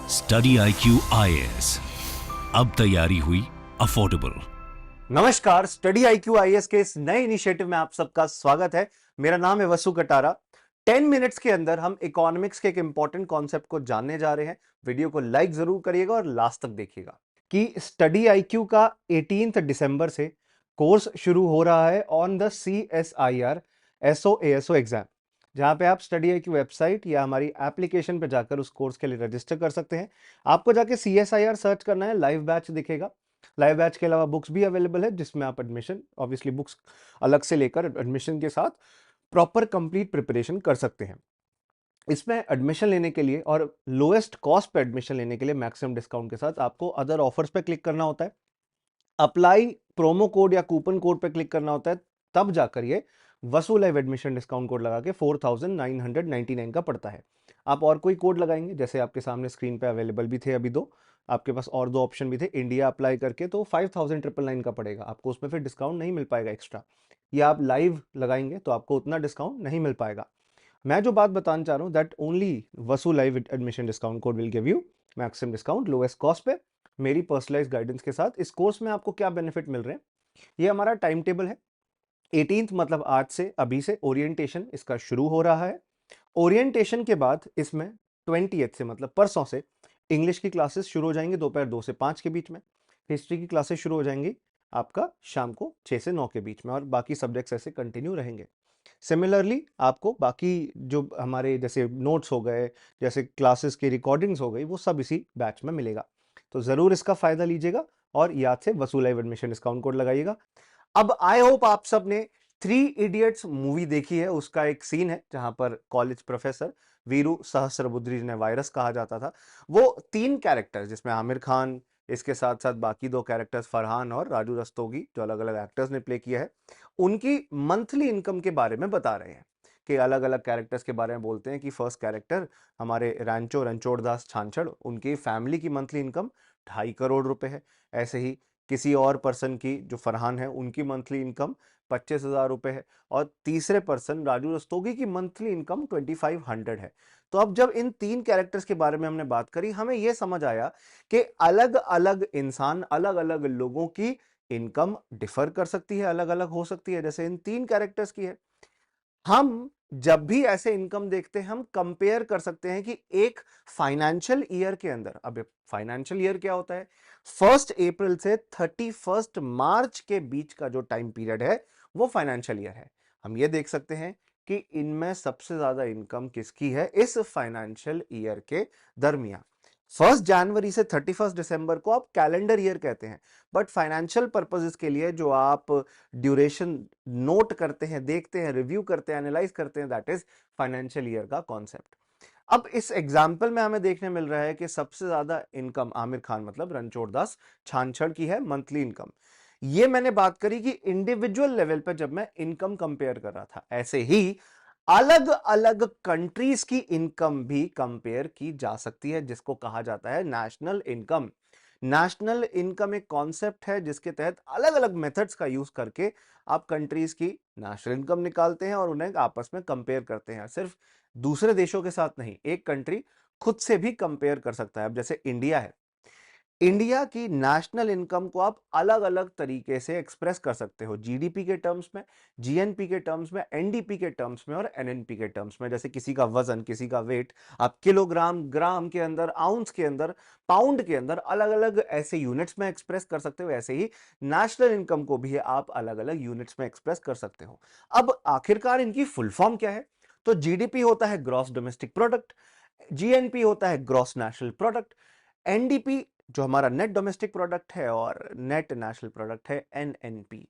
Study IQ IAS, अब तैयारी हुई अफोर्डेबल। नमस्कार, स्टडी IQ IAS के इस नए इनिशिएटिव में आप सबका स्वागत है। मेरा नाम है वसु कटारा। 10 मिनट्स के अंदर हम इकोनॉमिक्स के एक इंपॉर्टेंट कॉन्सेप्ट को जानने जा रहे हैं। वीडियो को लाइक जरूर करिएगा और लास्ट तक देखिएगा कि स्टडी IQ का 18 दिसंबर से कोर्स शुरू हो रहा है on the CSIR SO ASO exam, जहां पे आप स्टडी IQ वेबसाइट या हमारी एप्लीकेशन पे जाकर उस कोर्स के लिए रजिस्टर कर सकते हैं। आपको जाके CSIR सर्च करना है, लाइव बैच दिखेगा। लाइव बैच के अलावा बुक्स भी अवेलेबल है, जिसमें आप एडमिशन ऑब्वियसली बुक्स अलग से लेकर एडमिशन के साथ प्रॉपर कंप्लीट प्रिपरेशन कर सकते हैं। इसमें एडमिशन लेने के लिए और लोएस्ट कॉस्ट पे एडमिशन लेने के लिए मैक्सिमम डिस्काउंट के साथ आपको अदर ऑफर्स पे क्लिक करना होता है, अप्लाई प्रोमो कोड या कूपन कोड पे क्लिक करना होता है, तब जाकर ये वसु लाइव एडमिशन डिस्काउंट कोड लगा के 4999 का पड़ता है। आप और कोई कोड लगाएंगे, जैसे आपके सामने स्क्रीन पे अवेलेबल भी थे अभी दो, आपके पास और दो ऑप्शन भी थे, इंडिया अप्लाई करके तो 5999 का पड़ेगा आपको, उसमें फिर डिस्काउंट नहीं मिल पाएगा एक्स्ट्रा। या आप लाइव लगाएंगे तो आपको उतना डिस्काउंट नहीं मिल पाएगा। मैं जो बात बताना चाह रहा हूं, that only Vasu live admission discount code will give you maximum discount lowest cost पे, मेरी पर्सनलाइज गाइडेंस के साथ। इस कोर्स में आपको क्या बेनिफिट मिल रहे हैं, ये हमारा टाइम टेबल है। 18th मतलब आज से, अभी से ओरिएंटेशन इसका शुरू हो रहा है। ओरिएंटेशन के बाद इसमें 20th से मतलब परसों से इंग्लिश की क्लासेस शुरू हो जाएंगी दोपहर 2 से 5 के बीच में। हिस्ट्री की क्लासेस शुरू हो जाएंगी आपका शाम को 6 से 9 के बीच में, और बाकी सब्जेक्ट्स ऐसे कंटिन्यू रहेंगे। सिमिलरली आपको बाकी जो हमारे जैसे नोट्स हो गए, जैसे क्लासेस की रिकॉर्डिंग्स हो गई, वो सब इसी बैच में मिलेगा। तो जरूर इसका फायदा लीजिएगा और याद से वसु लाइव एडमिशन डिस्काउंट कोड लगाइएगा। अब आई होप आप सबने थ्री इडियट्स मूवी देखी है। उसका एक सीन है जहां पर कॉलेज प्रोफेसर वीरू सहस्रबुद्धे, जिन्हें वायरस कहा जाता था, वो तीन कैरेक्टर्स जिसमें आमिर खान, इसके साथ साथ बाकी दो कैरेक्टर्स फरहान और राजू रस्तोगी, जो अलग अलग एक्टर्स ने प्ले किया है, उनकी मंथली इनकम के बारे में बता रहे हैं। कि अलग अलग कैरेक्टर्स के बारे में बोलते हैं कि फर्स्ट कैरेक्टर हमारे रणछोड़ दास छांछड़, उनकी फैमिली की मंथली इनकम 2.5 करोड़ रुपए है। ऐसे ही किसी और पर्सन की, जो फरहान है, उनकी मंथली इनकम 25,000 रुपए है। और तीसरे पर्सन राजू रस्तोगी की मंथली इनकम 2500 है। तो अब जब इन तीन कैरेक्टर्स के बारे में हमने बात करी, हमें यह समझ आया कि अलग अलग इंसान, अलग अलग लोगों की इनकम डिफर कर सकती है, अलग अलग हो सकती है, जैसे इन तीन कैरेक्टर्स की है। हम जब भी ऐसे इनकम देखते हैं, हम कंपेयर कर सकते हैं कि एक फाइनेंशियल ईयर के अंदर, अब फाइनेंशियल ईयर क्या होता है, 1 अप्रैल से 31 मार्च के बीच का जो टाइम पीरियड है वो फाइनेंशियल ईयर है। हम ये देख सकते हैं कि इनमें सबसे ज्यादा इनकम किसकी है इस फाइनेंशियल ईयर के दरमियान। 1 जनवरी से 31 दिसंबर को आप कैलेंडर ईयर कहते हैं, बट फाइनेंशियल पर्पसेस के लिए जो आप ड्यूरेशन नोट करते हैं, देखते हैं, रिव्यू करते हैं, एनालाइज करते हैं, दैट इज फाइनेंशियल ईयर का कॉन्सेप्ट। अब इस एग्जाम्पल में हमें देखने मिल रहा है कि सबसे ज्यादा इनकम आमिर खान मतलब रणछोड़ दास छांछड़ की है, मंथली इनकम। ये मैंने बात करी कि इंडिविजुअल लेवल पर जब मैं इनकम कंपेयर कर रहा था, ऐसे ही अलग अलग कंट्रीज की इनकम भी कंपेयर की जा सकती है, जिसको कहा जाता है नेशनल इनकम। नेशनल इनकम एक कॉन्सेप्ट है जिसके तहत अलग अलग मेथड्स का यूज करके आप कंट्रीज की नेशनल इनकम निकालते हैं और उन्हें आपस में कंपेयर करते हैं। सिर्फ दूसरे देशों के साथ नहीं, एक कंट्री खुद से भी कंपेयर कर सकता है। अब जैसे इंडिया है, इंडिया की नेशनल इनकम को आप अलग अलग तरीके से एक्सप्रेस कर सकते हो, जीडीपी के टर्म्स में, जीएनपी के टर्म्स में, एनडीपी के टर्म्स में और एनएनपी के टर्म्स में। जैसे किसी का वजन, किसी का वेट, आप किलोग्राम, ग्राम के अंदर, आउंस के अंदर, पाउंड के अंदर अलग अलग ऐसे यूनिट्स में एक्सप्रेस कर सकते हो। ऐसे ही नेशनल इनकम को भी आप अलग अलग यूनिट्स में एक्सप्रेस कर सकते हो। अब आखिरकार इनकी फुल फॉर्म क्या है? तो जीडीपी होता है ग्रॉस डोमेस्टिक प्रोडक्ट, जीएनपी होता है ग्रॉस नेशनल प्रोडक्ट, एनडीपी जो हमारा नेट डोमेस्टिक प्रोडक्ट है, और नेट नेशनल प्रोडक्ट है एनएनपी।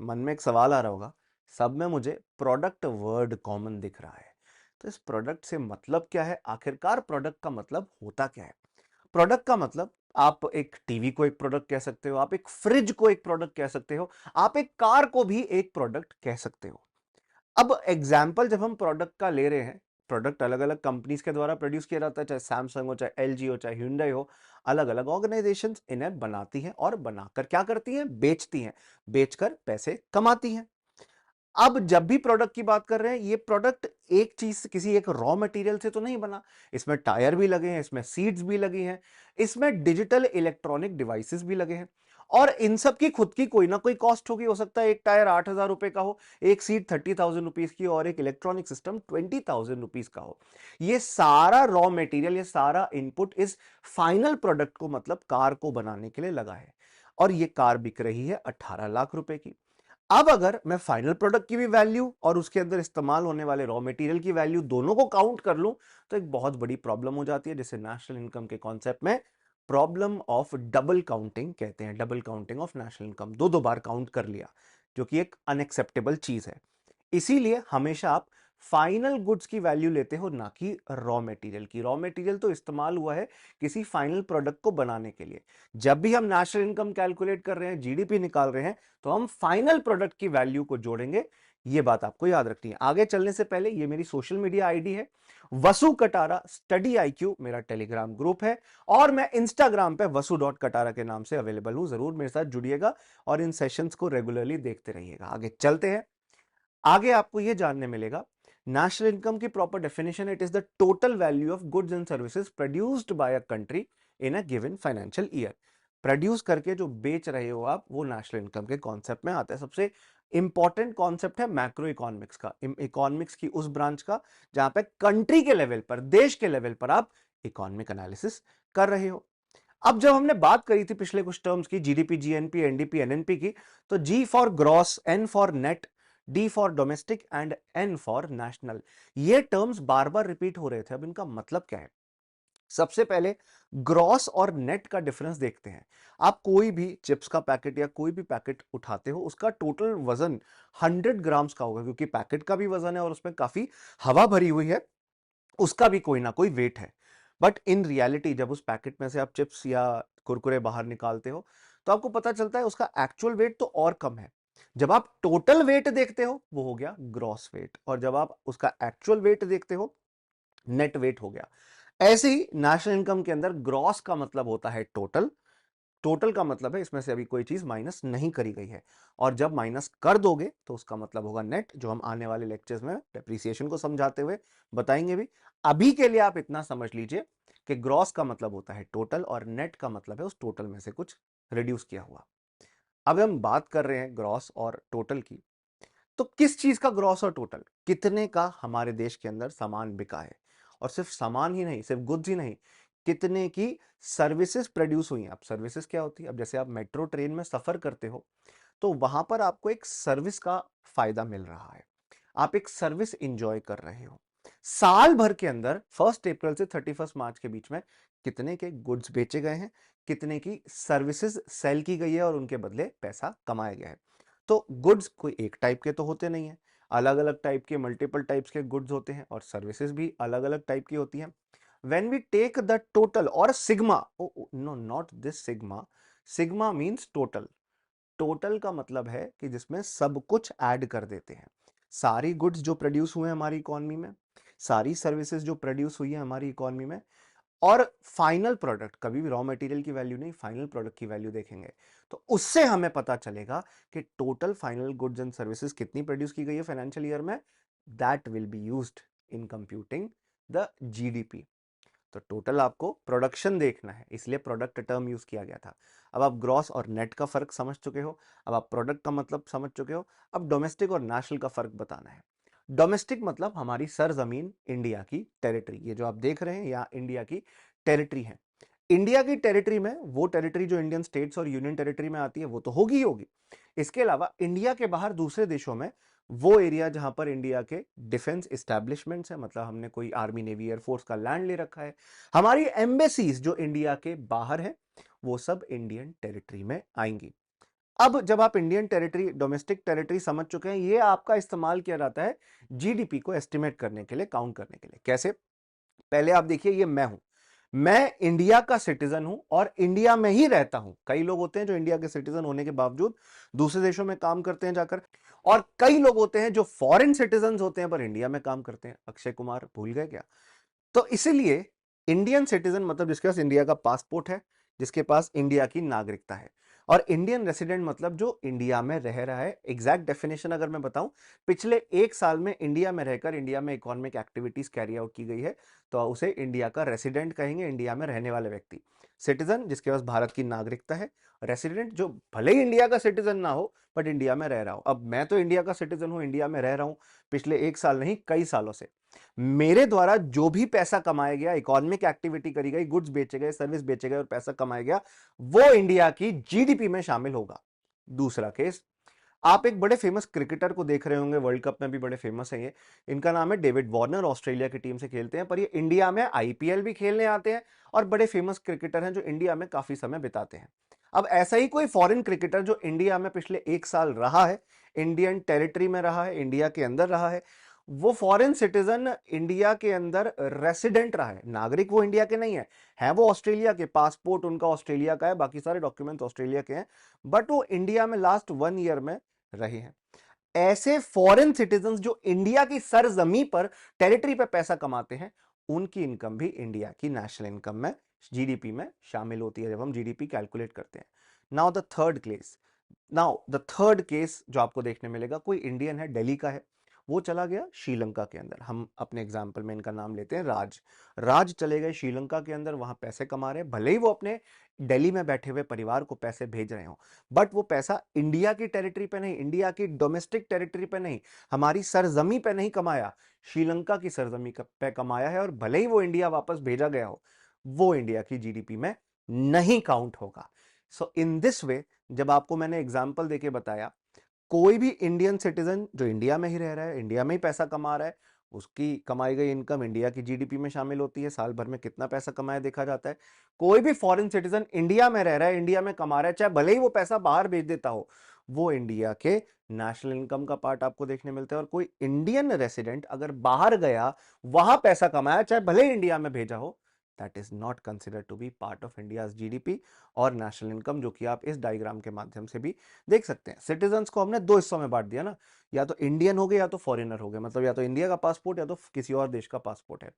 मन में एक सवाल आ रहा होगा, सब में मुझे प्रोडक्ट वर्ड कॉमन दिख रहा है, तो इस प्रोडक्ट से मतलब क्या है? आखिरकार प्रोडक्ट का मतलब होता क्या है? प्रोडक्ट का मतलब, आप एक टीवी को एक प्रोडक्ट कह सकते हो, आप एक फ्रिज को एक प्रोडक्ट कह सकते हो, आप एक कार को भी एक प्रोडक्ट कह सकते हो। अब एग्जाम्पल जब हम प्रोडक्ट का ले रहे हैं, प्रोडक्ट अलग अलग कंपनीज के द्वारा प्रोड्यूस किया जाता है, चाहे सैमसंग हो, चाहे एलजी हो, चाहे hyundai हो, अलग अलग ऑर्गेनाइजेशंस इन्हें बनाती हैं और बनाकर क्या करती हैं? बेचती हैं, बेचकर पैसे कमाती हैं। अब जब भी प्रोडक्ट की बात कर रहे हैं, ये प्रोडक्ट एक चीज से, किसी एक रॉ मटेरियल से तो नहीं बना। इसमें टायर भी लगे हैं, इसमें सीट्स भी लगी हैं, इसमें डिजिटल इलेक्ट्रॉनिक डिवाइसेस भी लगे हैं, और इन सब की खुद की कोई ना कोई कॉस्ट होगी। हो सकता है एक टायर 8,000 रुपए का हो, एक सीट 30,000 रुपीज की, और एक इलेक्ट्रॉनिक सिस्टम 20,000 रुपीज का हो। ये सारा रॉ मटेरियल, ये सारा इनपुट इस फाइनल प्रोडक्ट को, मतलब कार को बनाने के लिए लगा है, और ये कार बिक रही है 18 लाख रुपए की। अब अगर मैं फाइनल प्रोडक्ट की भी वैल्यू और उसके अंदर इस्तेमाल होने वाले रॉ मटेरियल की वैल्यू दोनों को काउंट कर लूं, तो एक बहुत बड़ी प्रॉब्लम हो जाती है, जिसे नेशनल इनकम के कॉन्सेप्ट में प्रॉब्लम ऑफ डबल काउंटिंग कहते हैं। Double counting of national income, दो दो बार काउंट कर लिया, जो कि एक अनएक्सेप्टेबल चीज है। इसीलिए हमेशा आप फाइनल गुड्स की वैल्यू लेते हो, ना कि रॉ मटेरियल की। रॉ मटेरियल तो इस्तेमाल हुआ है किसी फाइनल प्रोडक्ट को बनाने के लिए। जब भी हम नेशनल इनकम कैलकुलेट कर रहे हैं, जीडीपी निकाल रहे हैं, तो हम फाइनल प्रोडक्ट की वैल्यू को जोड़ेंगे। ये बात आपको याद रखनी है। आगे चलने से पहले, ये मेरी सोशल मीडिया आईडी है, वसु कटारा स्टडी IQ मेरा टेलीग्राम ग्रुप है, और मैं इंस्टाग्राम पे वसु.कटारा के नाम से अवेलेबल हूं। जरूर मेरे साथ जुड़िएगा और इन सेशंस को रेगुलरली देखते रहिएगा। आगे चलते हैं। आगे आपको यह जानने मिलेगा, नेशनल इनकम की proper definition, it is the total value of goods and services produced by a country in a given financial year. Produce करके जो बेच रहे हो आप, वो नेशनल इनकम के कॉन्सेप्ट में आता है। सबसे इंपॉर्टेंट कॉन्सेप्ट है मैक्रो इकोनॉमिक्स का, इकोनॉमिक्स की उस ब्रांच का जहां पे कंट्री के लेवल पर, देश के लेवल पर आप इकोनॉमिक एनालिसिस कर रहे हो। अब जब हमने बात करी थी पिछले कुछ टर्म्स की, जीडीपी, जीएनपी, एनडीपी, एनएनपी की, तो G for gross, N for net, D for domestic and N for national, ये टर्म्स बार बार रिपीट हो रहे थे। अब इनका मतलब क्या है? सबसे पहले ग्रॉस और नेट का डिफरेंस देखते हैं। आप कोई भी चिप्स का पैकेट या कोई भी पैकेट उठाते हो, उसका टोटल वजन 100 ग्राम्स का होगा, क्योंकि पैकेट का भी वजन है और उसमें काफी हवा भरी हुई है, उसका भी कोई ना कोई वेट है। बट इन रियलिटी जब उस पैकेट में से आप चिप्स या कुरकुरे बाहर निकालते हो, तो आपको पता चलता है उसका एक्चुअल वेट तो और कम है। जब आप टोटल वेट देखते हो, वो हो गया ग्रॉस वेट, और जब आप उसका एक्चुअल वेट देखते हो, नेट वेट हो गया। ऐसे ही नेशनल इनकम के अंदर ग्रॉस का मतलब होता है टोटल, टोटल का मतलब है इसमें से अभी कोई चीज माइनस नहीं करी गई है, और जब माइनस कर दोगे तो उसका मतलब होगा नेट, जो हम आने वाले लेक्चर्स में डेप्रिसिएशन को समझाते हुए बताएंगे भी। अभी के लिए आप इतना समझ लीजिए कि ग्रॉस का मतलब होता है टोटल, और नेट का मतलब है उस टोटल में से कुछ रिड्यूस किया हुआ। अब हम बात कर रहे हैं ग्रॉस और टोटल की, तो किस चीज का ग्रॉस और टोटल, कितने का हमारे देश के अंदर सामान बिका है, और सिर्फ सामान ही नहीं, सिर्फ गुड्स ही नहीं, कितने की सर्विसेज प्रोड्यूस हुई हैं। अब सर्विसेज क्या होती है? अब जैसे आप मेट्रो ट्रेन में सफर करते हो, तो वहां पर आपको एक सर्विस का फायदा मिल रहा है, आप एक सर्विस इंजॉय कर रहे हो। साल भर के अंदर 1 अप्रैल से 31 मार्च के बीच में कितने के गुड्स बेचे गए हैं, कितने की सर्विसेज सेल की गई है और उनके बदले पैसा कमाया गया है। तो गुड्स कोई एक टाइप के तो होते नहीं है, अलग अलग टाइप के, मल्टीपल टाइप्स के गुड्स होते हैं, और सर्विसेज भी अलग अलग टाइप की होती हैं। when we take the total or sigma, no, not this sigma means total, total का मतलब है कि जिसमें सब कुछ ऐड कर देते हैं। सारी गुड्स जो प्रोड्यूस हुए हैं हमारी इकोनॉमी में, सारी सर्विसेज जो प्रोड्यूस हुई है हमारी इकोनॉमी में, और फाइनल प्रोडक्ट, कभी भी रॉ मटेरियल की वैल्यू नहीं, फाइनल प्रोडक्ट की वैल्यू देखेंगे, तो उससे हमें पता चलेगा कि total final goods and services कितनी प्रोड्यूस की गई है फाइनेंशियल ईयर में। That will be used in computing the GDP. तो टोटल आपको प्रोडक्शन देखना है, इसलिए प्रोडक्ट टर्म यूज किया गया था। अब आप ग्रॉस और नेट का फर्क समझ चुके हो, अब आप प्रोडक्ट का मतलब समझ चुके हो, अब डोमेस्टिक और नेशनल का फर्क बताना है। डोमेस्टिक मतलब हमारी सरजमीन, इंडिया की टेरिटरी, ये जो आप देख रहे हैं यहाँ इंडिया की टेरिटरी है। इंडिया की टेरिटरी में वो टेरिटरी जो इंडियन स्टेट्स और यूनियन टेरिटरी में आती है, वो तो होगी ही होगी। इसके अलावा इंडिया के बाहर दूसरे देशों में वो एरिया जहां पर इंडिया के डिफेंस एस्टैब्लिशमेंट्स है, मतलब हमने कोई आर्मी, नेवी, एयरफोर्स का लैंड ले रखा है, हमारी एम्बेसीज जो इंडिया के बाहर है, वो सब इंडियन टेरिटरी में आएंगी। अब जब आप इंडियन टेरिटरी, डोमेस्टिक टेरिटरी समझ चुके हैं, ये आपका इस्तेमाल किया जाता है जीडीपी को एस्टिमेट करने के लिए, काउंट करने के लिए। कैसे? पहले आप देखिए, ये मैं इंडिया का सिटीजन हूं और इंडिया में ही रहता हूं। कई लोग होते हैं जो इंडिया के सिटीजन होने के बावजूद दूसरे देशों में काम करते हैं जाकर, और कई लोग होते हैं जो फॉरेन सिटीजन होते हैं पर इंडिया में काम करते हैं। अक्षय कुमार भूल गए क्या? तो इसीलिए इंडियन सिटीजन मतलब जिसके पास इंडिया का पासपोर्ट है, जिसके पास इंडिया की नागरिकता है। और इंडियन रेसिडेंट मतलब जो इंडिया में रह रहा है। एग्जैक्ट डेफिनेशन अगर मैं बताऊं, पिछले 1 साल में इंडिया में रहकर इंडिया में इकोनॉमिक एक्टिविटीज कैरी आउट की गई है, तो उसे इंडिया का रेसिडेंट कहेंगे, इंडिया में रहने वाले व्यक्ति। सिटीजन जिसके पास भारत की नागरिकता है। रेसिडेंट जो भले ही इंडिया का सिटीजन ना हो बट इंडिया में रह रहा हो। अब मैं तो इंडिया का सिटीजन हूं, इंडिया में रह रहा हूं पिछले 1 साल नहीं कई सालों से। मेरे द्वारा जो भी पैसा कमाया गया, इकोनॉमिक एक्टिविटी करी गई, गुड्स बेचे गए, सर्विस बेचे गए और पैसा कमाया गया, वो इंडिया की जीडीपी में शामिल होगा। दूसरा केस, आप एक बड़े फेमस क्रिकेटर को देख रहे होंगे, वर्ल्ड कप में भी बड़े फेमस है ये। इनका नाम है डेविड वार्नर, ऑस्ट्रेलिया की टीम से खेलते हैं, पर ये इंडिया में आईपीएल भी खेलने आते हैं और बड़े फेमस क्रिकेटर हैं जो इंडिया में काफी समय बिताते हैं। अब ऐसा ही कोई फॉरेन क्रिकेटर जो इंडिया में पिछले 1 साल रहा है, इंडियन टेरिटरी में रहा है, इंडिया के अंदर रहा है, वो फॉरेन सिटीजन इंडिया के अंदर रेसिडेंट रहा है, नागरिक वो इंडिया के नहीं है वो ऑस्ट्रेलिया के, पासपोर्ट उनका ऑस्ट्रेलिया का है, बाकी सारे डॉक्यूमेंट्स ऑस्ट्रेलिया के हैं, बट वो इंडिया में लास्ट 1 ईयर में रहे हैं। ऐसे फॉरेन सिटीजन जो इंडिया की सरजमी पर, टेरिटरी पर पैसा कमाते हैं, उनकी इनकम भी इंडिया की नेशनल इनकम में, जीडीपी में शामिल होती है जब हम जीडीपी कैलकुलेट करते हैं। नाउ द थर्ड केस जो आपको देखने मिलेगा, कोई इंडियन है, दिल्ली का है, वो चला गया श्रीलंका के अंदर। हम अपने एग्जाम्पल में इनका नाम लेते हैं राज चले गए श्रीलंका के अंदर, वहां पैसे कमा रहे हैं, भले ही वो अपने दिल्ली में बैठे हुए परिवार को पैसे भेज रहे हो, बट वो पैसा इंडिया की टेरिटरी पे नहीं, इंडिया की डोमेस्टिक टेरिटरी पे नहीं, हमारी सरजमी पे नहीं कमाया, श्रीलंका की सरजमी पे कमाया है, और भले ही वो इंडिया वापस भेजा गया हो, वो इंडिया की जीडीपी में नहीं काउंट होगा। सो इन दिस वे, जब आपको मैंने एग्जाम्पल देके बताया, कोई भी इंडियन सिटीजन जो इंडिया में ही रह रहा है, इंडिया में ही पैसा कमा रहा है, उसकी कमाई गई इनकम इंडिया की जीडीपी में शामिल होती है, साल भर में कितना पैसा कमाया देखा जाता है। कोई भी फॉरेन सिटीजन इंडिया में रह रहा है, इंडिया में कमा रहा है, चाहे भले ही वो पैसा बाहर भेज देता हो, वो इंडिया के नेशनल इनकम का पार्ट आपको देखने मिलता है। और कोई इंडियन रेसिडेंट अगर बाहर गया, वहां पैसा कमाया, चाहे भले ही इंडिया में भेजा हो, that is not considered to be part of India's GDP और नेशनल इनकम, जो कि आप इस डायग्राम के माध्यम से भी देख सकते हैं। सिटीजन्स को हमने 2 हिस्सों में बांट दिया ना, या तो इंडियन हो गए या तो फॉरेनर हो गए, मतलब या तो इंडिया का पासपोर्ट या तो किसी और देश का पासपोर्ट है।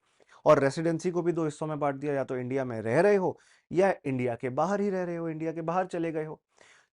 और रेसिडेंसी को भी 2 हिस्सों में बांट दिया, या तो इंडिया में रह रहे हो या इंडिया के बाहर ही रह रहे हो, इंडिया के बाहर चले गए हो।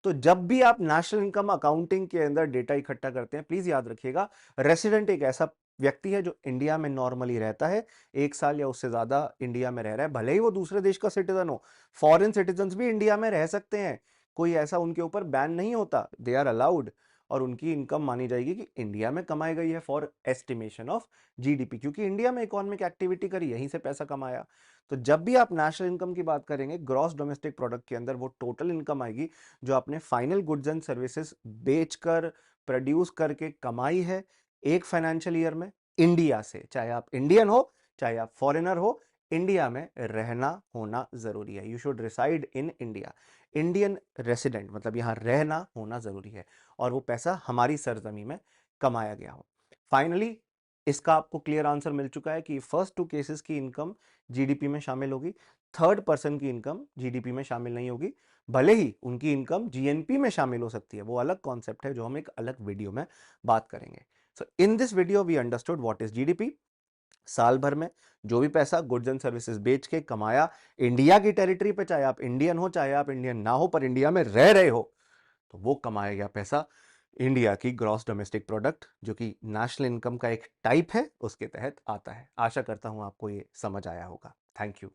तो जब भी आप नेशनल इनकम अकाउंटिंग के अंदर डेटा इकट्ठा करते हैं, प्लीज याद रखिएगा, रेसिडेंट एक ऐसा व्यक्ति है जो इंडिया में नॉर्मली रहता है, 1 साल या उससे ज्यादा इंडिया में रह रहा है, भले ही वो दूसरे देश का सिटीजन हो। फॉरेन सिटीजन भी इंडिया में रह सकते हैं, कोई ऐसा उनके ऊपर बैन नहीं होता, दे आर अलाउड, और उनकी इनकम मानी जाएगी कि इंडिया में कमाई गई है फॉर एस्टिमेशन ऑफ जीडीपी, क्योंकि इंडिया में इकोनॉमिक एक्टिविटी करी, यहीं से पैसा कमाया। तो जब भी आप नेशनल इनकम की बात करेंगे, ग्रॉस डोमेस्टिक प्रोडक्ट के अंदर वो टोटल इनकम आएगी जो आपने फाइनल गुड्स एंड सर्विसेज बेचकर, प्रोड्यूस करके कमाई है एक फाइनेंशियल ईयर में इंडिया से। चाहे आप इंडियन हो, चाहे आप फॉरेनर हो, इंडिया में रहना होना जरूरी है। You should reside in India. Indian resident मतलब यहां रहना होना जरूरी है, और वो पैसा हमारी सरजमी में कमाया गया हो। फाइनली इसका आपको क्लियर आंसर मिल चुका है कि फर्स्ट 2 केसेस की इनकम जीडीपी में शामिल होगी, थर्ड पर्सन की इनकम जीडीपी में शामिल नहीं होगी, भले ही उनकी इनकम जीएनपी में शामिल हो सकती है, वो अलग कॉन्सेप्ट है जो हम एक अलग वीडियो में बात करेंगे। So in this video we understood what is GDP. साल भर में जो भी पैसा गुड्स एंड सर्विसेज बेच के कमाया इंडिया की टेरिटरी पे, चाहे आप इंडियन हो चाहे आप इंडियन ना हो, पर इंडिया में रह रहे हो, तो वो कमाया गया पैसा इंडिया की ग्रॉस डोमेस्टिक प्रोडक्ट, जो कि नेशनल इनकम का एक टाइप है, उसके तहत आता है। आशा करता हूं आपको ये समझ आया होगा। Thank you.